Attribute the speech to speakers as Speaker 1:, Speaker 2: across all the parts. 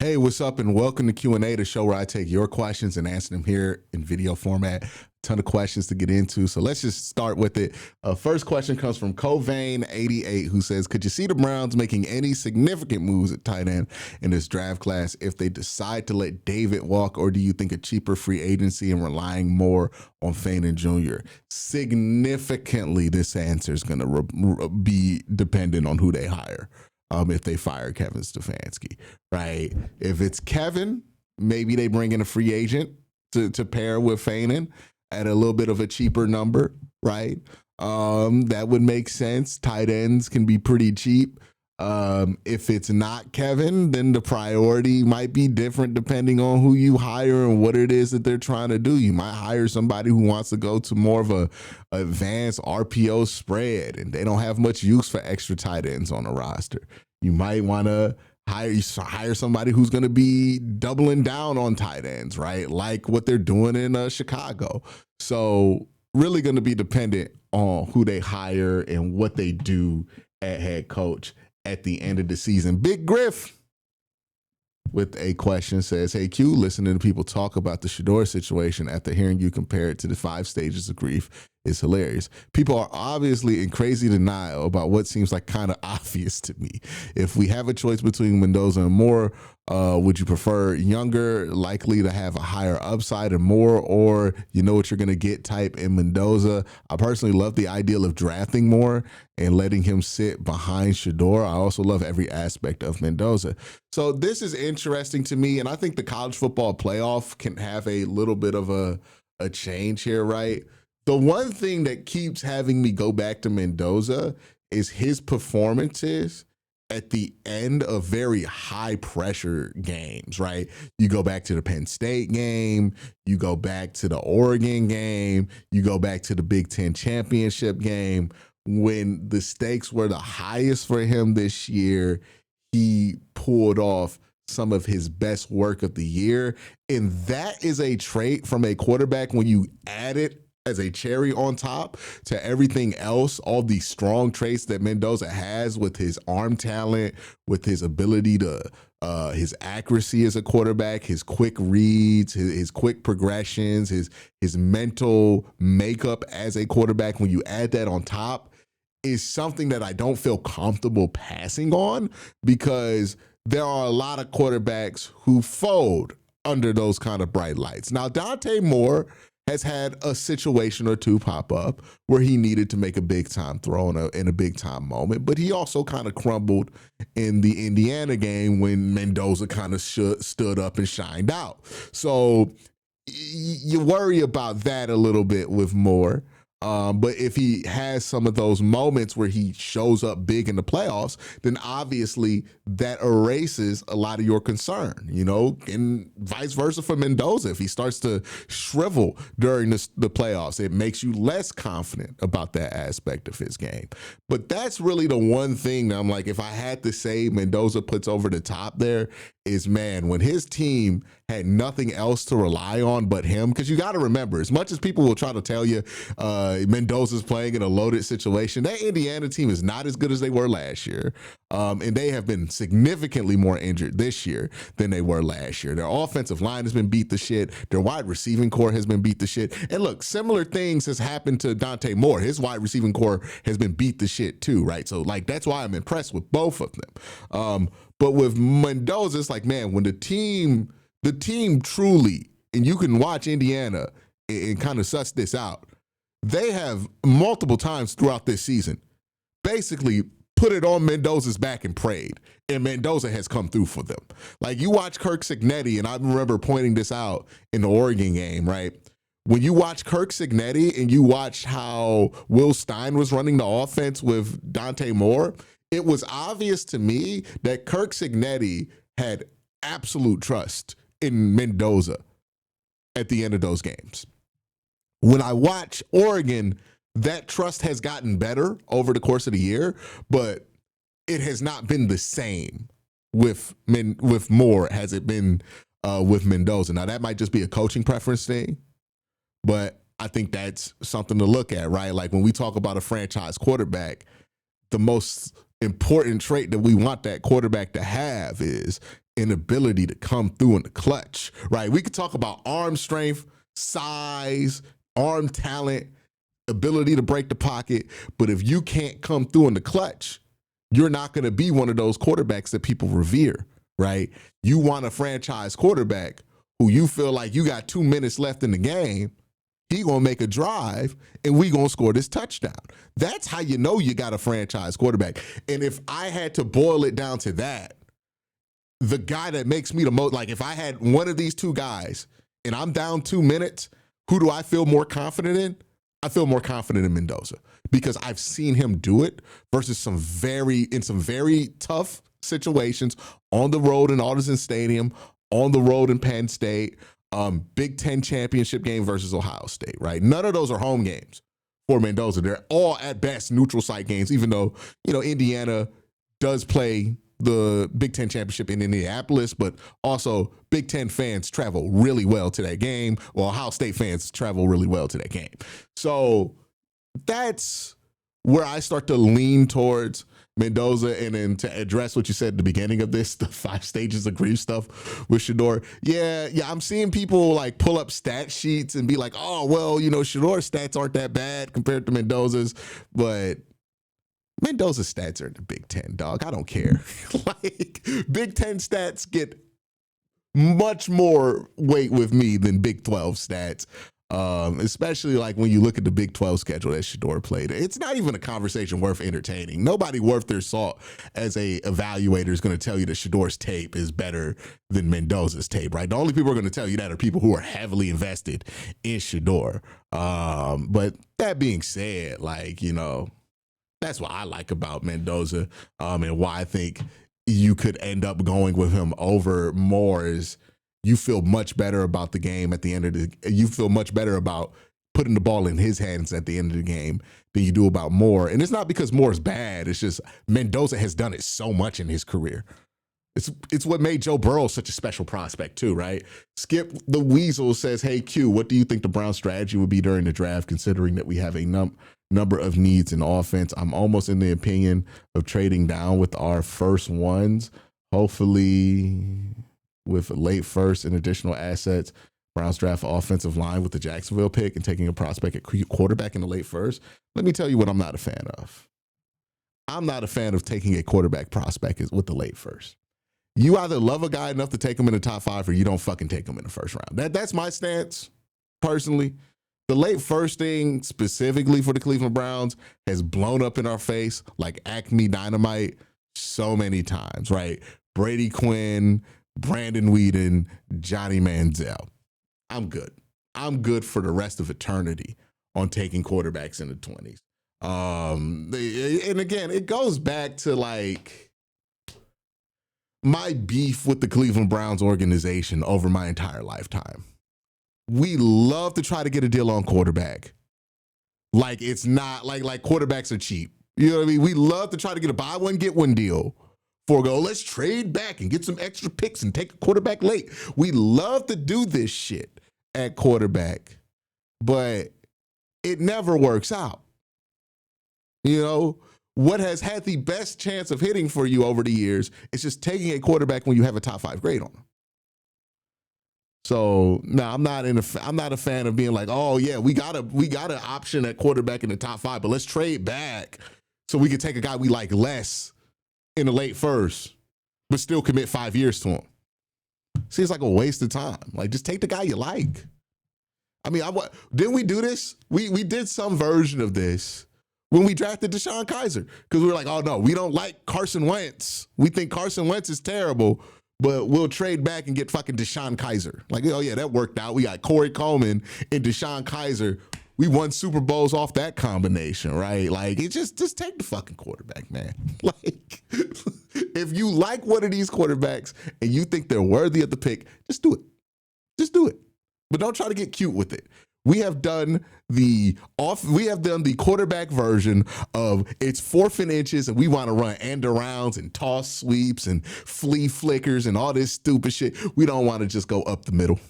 Speaker 1: Hey, what's up, and welcome to Q&A, the show where I take your questions and answer them here in video format. Ton of questions to get into, so let's just start with it. First question comes from Covain88, who says, could you see the Browns making any significant moves at tight end in this draft class if they decide to let David walk, or do you think a cheaper free agency and relying more on Fanon Jr.? Significantly, this answer is going to be dependent on who they hire. If they fire Kevin Stefanski, right? If it's Kevin, maybe they bring in a free agent to pair with Fanon at a little bit of a cheaper number, right? That would make sense. Tight ends can be pretty cheap. If it's not Kevin, then the priority might be different depending on who you hire and what it is that they're trying to do. You might hire somebody who wants to go to more of a advanced RPO spread, and they don't have much use for extra tight ends on the roster. You might want to hire somebody who's going to be doubling down on tight ends, right? Like what they're doing in Chicago. So really going to be dependent on who they hire and what they do at head coach at the end of the season. Big Griff with a question says, hey Q, listening to people talk about the Shedeur situation after hearing you compare it to the 5 stages of grief is hilarious. People are obviously in crazy denial about what seems like kind of obvious to me. If we have a choice between Mendoza and Moore, would you prefer younger, likely to have a higher upside and Moore, or you know what you're going to get type in Mendoza? I personally love the ideal of drafting Moore and letting him sit behind Shedeur. I also love every aspect of Mendoza. So this is interesting to me, and I think the college football playoff can have a little bit of a change here, right? The one thing that keeps having me go back to Mendoza is his performances at the end of very high pressure games, right? You go back to the Penn State game, you go back to the Oregon game, you go back to the Big Ten championship game. When the stakes were the highest for him this year, he pulled off some of his best work of the year. And that is a trait from a quarterback when you add it as a cherry on top to everything else, all these strong traits that Mendoza has with his arm talent, with his ability to, his accuracy as a quarterback, his quick reads, his quick progressions, his mental makeup as a quarterback. When you add that on top, is something that I don't feel comfortable passing on, because there are a lot of quarterbacks who fold under those kind of bright lights. Now, Dante Moore has had a situation or two pop up where he needed to make a big time throw in a big time moment, but he also kind of crumbled in the Indiana game when Mendoza kind of stood up and shined out. So you worry about that a little bit with Moore. But if he has some of those moments where he shows up big in the playoffs, then obviously that erases a lot of your concern, and vice versa for Mendoza. If he starts to shrivel during the playoffs, it makes you less confident about that aspect of his game. But that's really the one thing that I'm like, if I had to say Mendoza puts over the top there, is, man, when his team had nothing else to rely on but him, because you got to remember, as much as people will try to tell you Mendoza's playing in a loaded situation, that Indiana team is not as good as they were last year, and they have been significantly more injured this year than they were last year. Their offensive line has been beat to shit. Their wide receiving core has been beat to shit. And look, similar things has happened to Dante Moore. His wide receiving core has been beat to shit too, right? So that's why I'm impressed with both of them. But with Mendoza, it's like, man, when the team truly, and you can watch Indiana and kind of suss this out, they have multiple times throughout this season basically put it on Mendoza's back and prayed, and Mendoza has come through for them. Like, you watch Kirk Cignetti, and I remember pointing this out in the Oregon game, right? When you watch Kirk Cignetti and you watch how Will Stein was running the offense with Dante Moore, it was obvious to me that Kirk Cignetti had absolute trust in Mendoza at the end of those games. When I watch Oregon, that trust has gotten better over the course of the year, but it has not been the same with Moore as it been with Mendoza. Now, that might just be a coaching preference thing, but I think that's something to look at, right? Like, when we talk about a franchise quarterback, the most important trait that we want that quarterback to have is an ability to come through in the clutch, right? We could talk about arm strength, size, arm talent, ability to break the pocket, but if you can't come through in the clutch, you're not going to be one of those quarterbacks that people revere, right? You want a franchise quarterback who you feel like you got 2 minutes left in the game, he gonna make a drive and we gonna score this touchdown. That's how you know you got a franchise quarterback. And if I had to boil it down to that, the guy that makes me the most, like if I had one of these two guys and I'm down 2 minutes, who do I feel more confident in? I feel more confident in Mendoza because I've seen him do it versus some very tough situations on the road in Artisan Stadium, on the road in Penn State, Big Ten championship game versus Ohio State, right? None of those are home games for Mendoza. They're all at best neutral site games, even though, Indiana does play the Big Ten championship in Indianapolis, but also Big Ten fans travel really well to that game. Well, Ohio State fans travel really well to that game. So that's where I start to lean towards Mendoza. And then to address what you said at the beginning of this, the 5 stages of grief stuff with Shedeur. Yeah, I'm seeing people like pull up stat sheets and be like, oh, well, Shedeur's stats aren't that bad compared to Mendoza's, but Mendoza's stats are in the Big Ten, dog. I don't care. Like, Big Ten stats get much more weight with me than Big 12 stats. Especially like when you look at the Big 12 schedule that Shedeur played. It's not even a conversation worth entertaining. Nobody worth their salt as a evaluator is going to tell you that Shedeur's tape is better than Mendoza's tape, right? The only people who are going to tell you that are people who are heavily invested in Shedeur. But that being said, like, that's what I like about Mendoza, and why I think you could end up going with him over Moore is you feel much better about the game at the end of you feel much better about putting the ball in his hands at the end of the game than you do about Moore. And it's not because Moore's bad. It's just Mendoza has done it so much in his career. It's what made Joe Burrow such a special prospect too, right? Skip the Weasel says, hey, Q, what do you think the Browns' strategy would be during the draft, considering that we have a number of needs in offense? I'm almost in the opinion of trading down with our first ones, hopefully with a late first and additional assets. Browns draft offensive line with the Jacksonville pick and taking a prospect at quarterback in the late first. Let me tell you what I'm not a fan of. I'm not a fan of taking a quarterback prospect with the late first. You either love a guy enough to take him in the top 5 or you don't fucking take him in the first round. That's my stance, personally. The late first thing, specifically for the Cleveland Browns, has blown up in our face like Acme Dynamite so many times, right? Brady Quinn, Brandon Weeden, Johnny Manziel. I'm good. I'm good for the rest of eternity on taking quarterbacks in the 20s. And again, it goes back to like my beef with the Cleveland Browns organization over my entire lifetime. We love to try to get a deal on quarterback. Like it's not like quarterbacks are cheap. You know what I mean? We love to try to get a buy one, get one deal. Let's trade back and get some extra picks and take a quarterback late. We love to do this shit at quarterback, but it never works out. What has had the best chance of hitting for you over the years is just taking a quarterback when you have a top 5 grade on him. So no, I'm not a fan of being like, oh yeah, we got an option at quarterback in the top 5, but let's trade back so we can take a guy we like less in the late first, but still commit 5 years to him. Seems like a waste of time. Like, just take the guy you like. I mean, didn't we do this? We did some version of this when we drafted Deshaun Kaiser, because we were like, oh no, we don't like Carson Wentz. We think Carson Wentz is terrible, but we'll trade back and get fucking Deshaun Kaiser. Like, oh yeah, that worked out. We got Corey Coleman and Deshaun Kaiser. We won Super Bowls off that combination, right? Like, it just take the fucking quarterback, man. Like, if you like one of these quarterbacks and you think they're worthy of the pick, just do it. Just do it. But don't try to get cute with it. We have done the quarterback version of it's 4th and inches and we want to run end arounds and toss sweeps and flea flickers and all this stupid shit. We don't want to just go up the middle.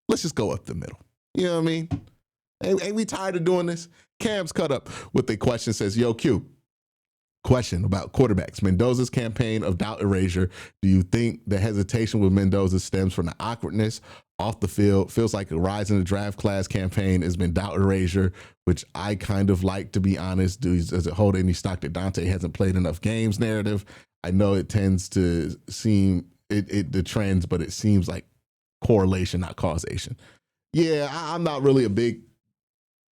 Speaker 1: Let's just go up the middle. You know what I mean? Ain't we tired of doing this? Cam's cut up with a question, says, yo, Q, Question about quarterbacks. Mendoza's campaign of doubt erasure. Do you think the hesitation with Mendoza stems from the awkwardness off the field? Feels like a rise in the draft class campaign has been doubt erasure, which I kind of like, to be honest. Does it hold any stock that Dante hasn't played enough games narrative? I know it tends to seem the trends, but it seems like correlation, not causation. Yeah, I'm not really a big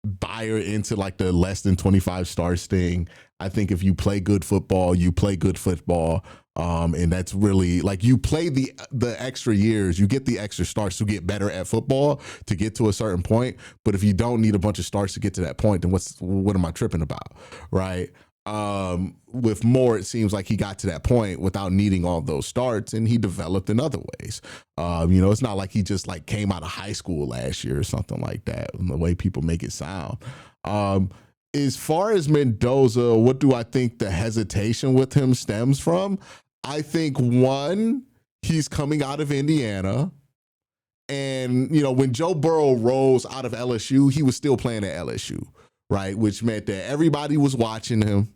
Speaker 1: buyer into like the less than 25 stars thing. I think if you play good football, you play good football. And that's really like, you play the extra years, you get the extra starts to get better at football to get to a certain point. But if you don't need a bunch of starts to get to that point, then what am I tripping about, right? With Moore, it seems like he got to that point without needing all those starts, and he developed in other ways. It's not like he just like came out of high school last year or something like that, the way people make it sound. As far as Mendoza, what do I think the hesitation with him stems from? I think, one, he's coming out of Indiana. And, when Joe Burrow rose out of LSU, he was still playing at LSU, right? Which meant that everybody was watching him.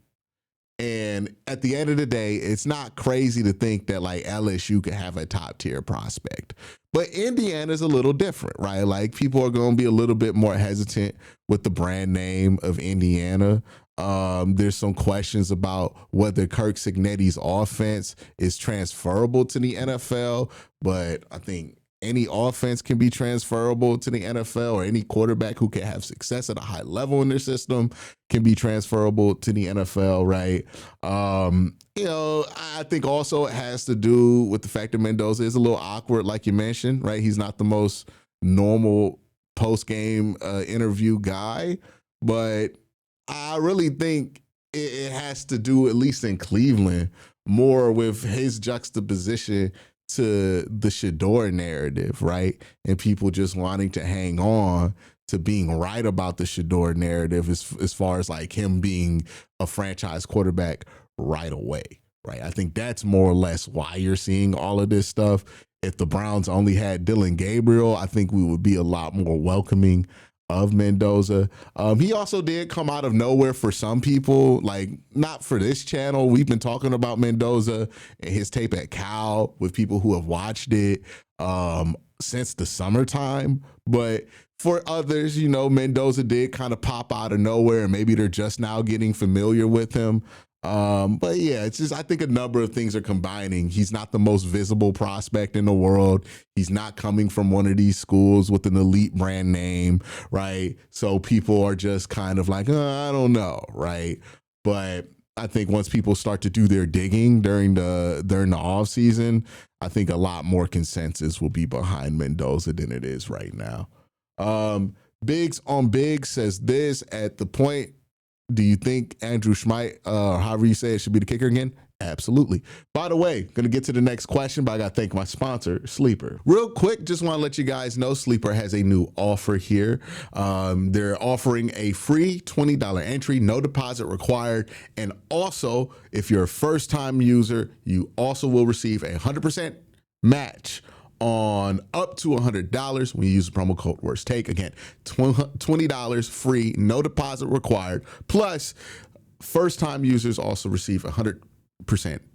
Speaker 1: And at the end of the day, it's not crazy to think that like LSU could have a top tier prospect. But Indiana's a little different, right? Like, people are going to be a little bit more hesitant with the brand name of Indiana. There's some questions about whether Kirk Cignetti's offense is transferable to the NFL, but I think any offense can be transferable to the NFL, or any quarterback who can have success at a high level in their system can be transferable to the NFL, right? I think also it has to do with the fact that Mendoza is a little awkward, like you mentioned, right? He's not the most normal post-game interview guy, but I really think it has to do, at least in Cleveland, more with his juxtaposition to the Shador narrative, right? And people just wanting to hang on to being right about the Shador narrative as far as like him being a franchise quarterback right away, right? I think that's more or less why you're seeing all of this stuff. If the Browns only had Dylan Gabriel, I think we would be a lot more welcoming of Mendoza. He also did come out of nowhere for some people, like not for this channel. We've been talking about Mendoza and his tape at Cal with people who have watched it since the summertime. But for others, Mendoza did kind of pop out of nowhere, and maybe they're just now getting familiar with him. But yeah, it's just, I think a number of things are combining. He's not the most visible prospect in the world. He's not coming from one of these schools with an elite brand name, right? So people are just kind of like, I don't know, right? But I think once people start to do their digging during the off season, I think a lot more consensus will be behind Mendoza than it is right now. Biggs on Biggs says this: at the point, do you think Andrew Schmeidt, however you say it, should be the kicker again? Absolutely. By the way, going to get to the next question, but I got to thank my sponsor, Sleeper. Real quick, just want to let you guys know Sleeper has a new offer here. They're offering a free $20 entry, no deposit required. And also, if you're a first-time user, you also will receive a 100% match on up to $100 when you use the promo code Worst Take. Again, $20 free, no deposit required. Plus, first-time users also receive a 100%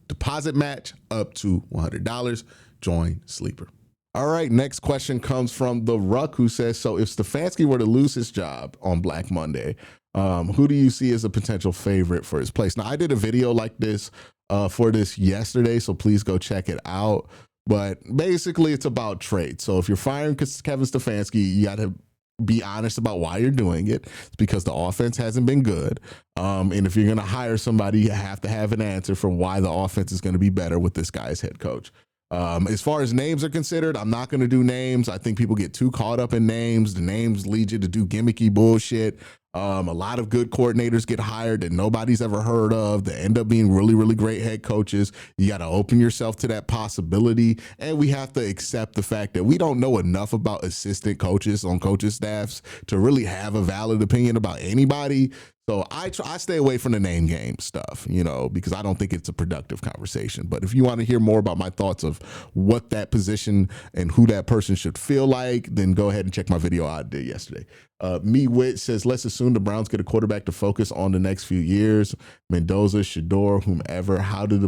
Speaker 1: deposit match up to $100. Join Sleeper. All right, next question comes from The Ruck, who says, so if Stefanski were to lose his job on Black Monday, who do you see as a potential favorite for his place? Now, I did a video like this for this yesterday, so please go check it out. But basically, it's about trade. So if you're firing Kevin Stefanski, you got to be honest about why you're doing it. It's because the offense hasn't been good. And if you're going to hire somebody, you have to have an answer for why the offense is going to be better with this guy as head coach. As far as names are considered, I'm not going to do names. I think people get too caught up in names. The names lead you to do gimmicky bullshit. A lot of good coordinators get hired that nobody's ever heard of that end up being really, really great head coaches. You got to open yourself to that possibility. And we have to accept the fact that we don't know enough about assistant coaches on coaches staffs to really have a valid opinion about anybody. So I stay away from the name game stuff, because I don't think it's a productive conversation. But if you want to hear more about my thoughts of what that position and who that person should feel like, then go ahead and check my video I did yesterday. Me Wit says, let's assume the Browns get a quarterback to focus on the next few years. Mendoza, Shador, whomever. How do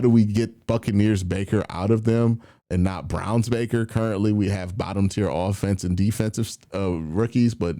Speaker 1: we get Buccaneers Baker out of them and not Browns Baker? Currently, we have bottom tier offense and defensive rookies, but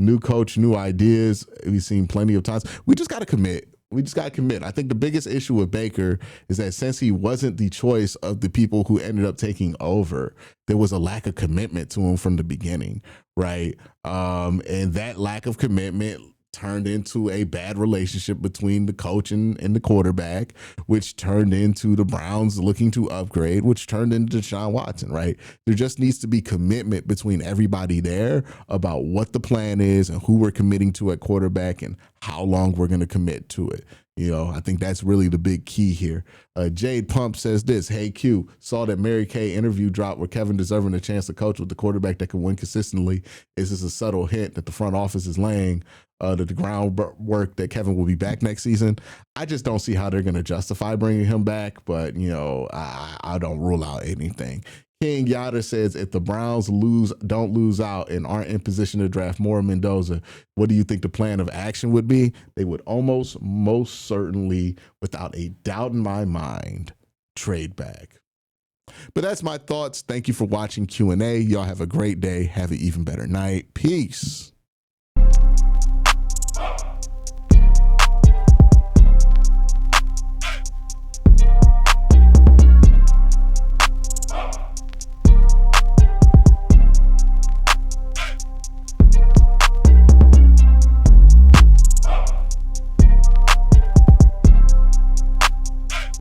Speaker 1: new coach, new ideas. We've seen plenty of times. We just got to commit. I think the biggest issue with Baker is that since he wasn't the choice of the people who ended up taking over, there was a lack of commitment to him from the beginning, right? And that lack of commitment turned into a bad relationship between the coach and the quarterback, which turned into the Browns looking to upgrade, which turned into Deshaun Watson, right? There just needs to be commitment between everybody there about what the plan is and who we're committing to at quarterback and how long we're going to commit to it. I think that's really the big key here. Jade Pump says this, hey Q, saw that Mary Kay interview drop where Kevin deserving a chance to coach with the quarterback that can win consistently. Is this a subtle hint that the front office is laying the groundwork that Kevin will be back next season? I just don't see how they're going to justify bringing him back, but I don't rule out anything. King Yada says, if the Browns don't lose out and aren't in position to draft more Mendoza, what do you think the plan of action would be? They would most certainly, without a doubt in my mind, trade back. But that's my thoughts. Thank you for watching Q&A. Y'all have a great day. Have an even better night. Peace.